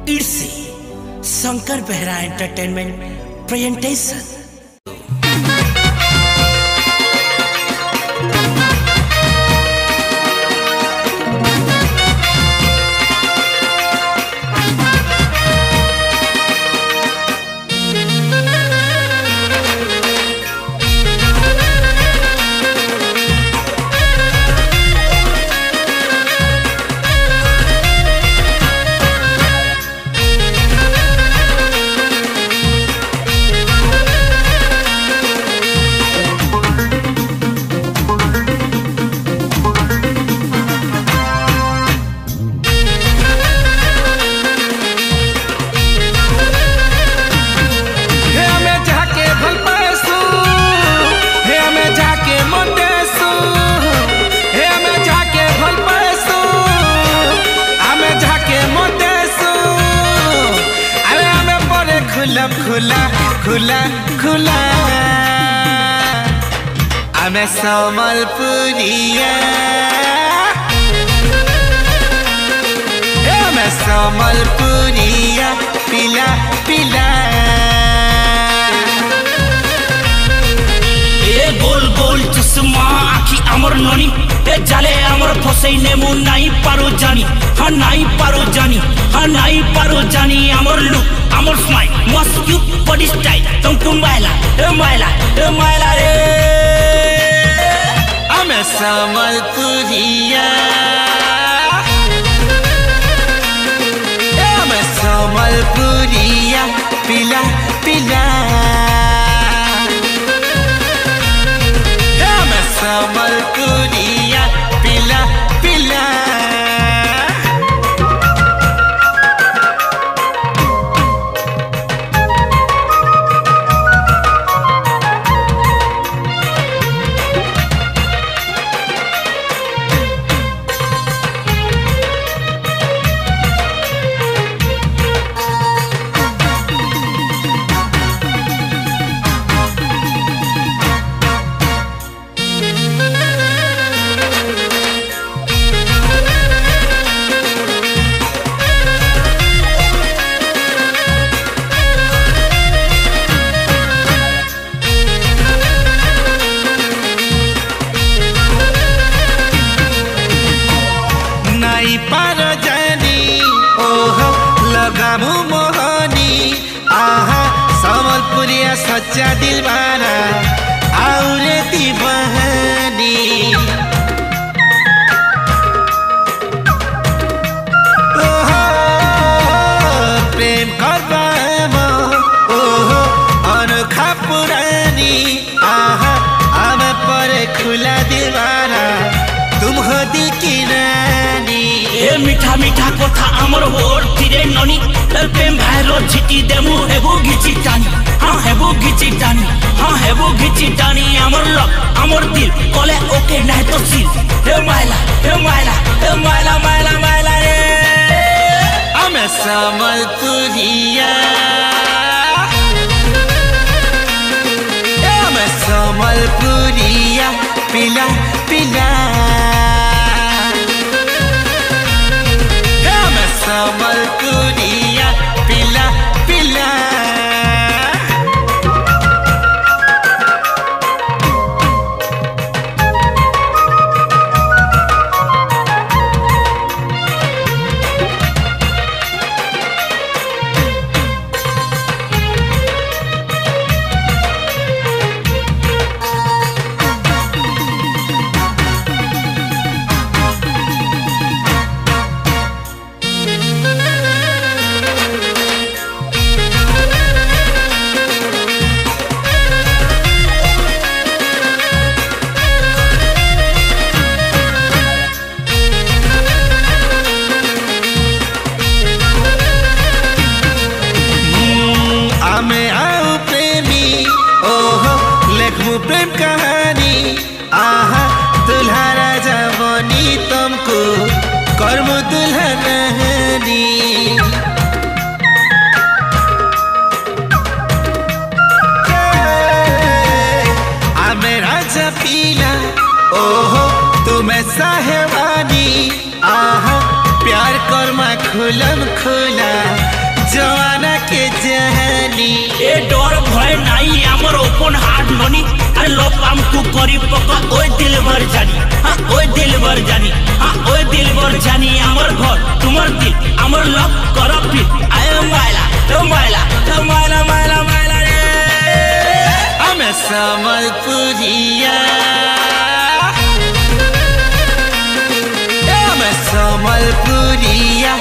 It's Shankar बेहरा entertainment presentation. खुला खुला खुला आमे समलपुरिया आमे समलपुरिया पिला पिला ए गोल गोल चश्मा आखी अमर ननी ए जाले अमर फसई नेमु नाई पारो जानी हाँ नाई पारो जानी हाँ नाई पारो जानी अमर लुक अमर स्माइल मस्त क्यूट बॉडी स्टाइल तुमको मायला रे आमे समलपुरिया आमे समलपुरिया पिला पिला आमे समलपुरिया पिला पिला पारो जानी ओहो लगामु मोहनी आहा समलपुरिया सच्चा दिलवाना आउरे दीवानी ओहो प्रेम करबामो ओहो अनोखा पुरानी आहा आमे परे खुला दीवाना तुम हो दिल की रानी ए मीठा मीठा कथा अमर होर फिरे ननी प्रेम भाइरो झिटी देमु हेबो घिची टानी हाँ हेबो घिची टानी हाँ हेबो घिची टानी अमर लक अमर दिल कले ओके नहीं तो सिल हे मायला रे आमे समलपुरिया आमे समलपुरिया पिला पिला समलपुरिया पिला पिला खुलम खुला जवाना के जहानी ए डर भय नाई आमर ओपन हार्ट ननी अरे लो काम तू करी पका ओए दिलबर जानी हां ओए दिलबर जानी हां ओए दिलबर जानी आमर घर तुमर दिल आमर लव कर फिट आय माइला माइला माइला माइला माइला रे हमें समलपुरिया हमें समलपुरिया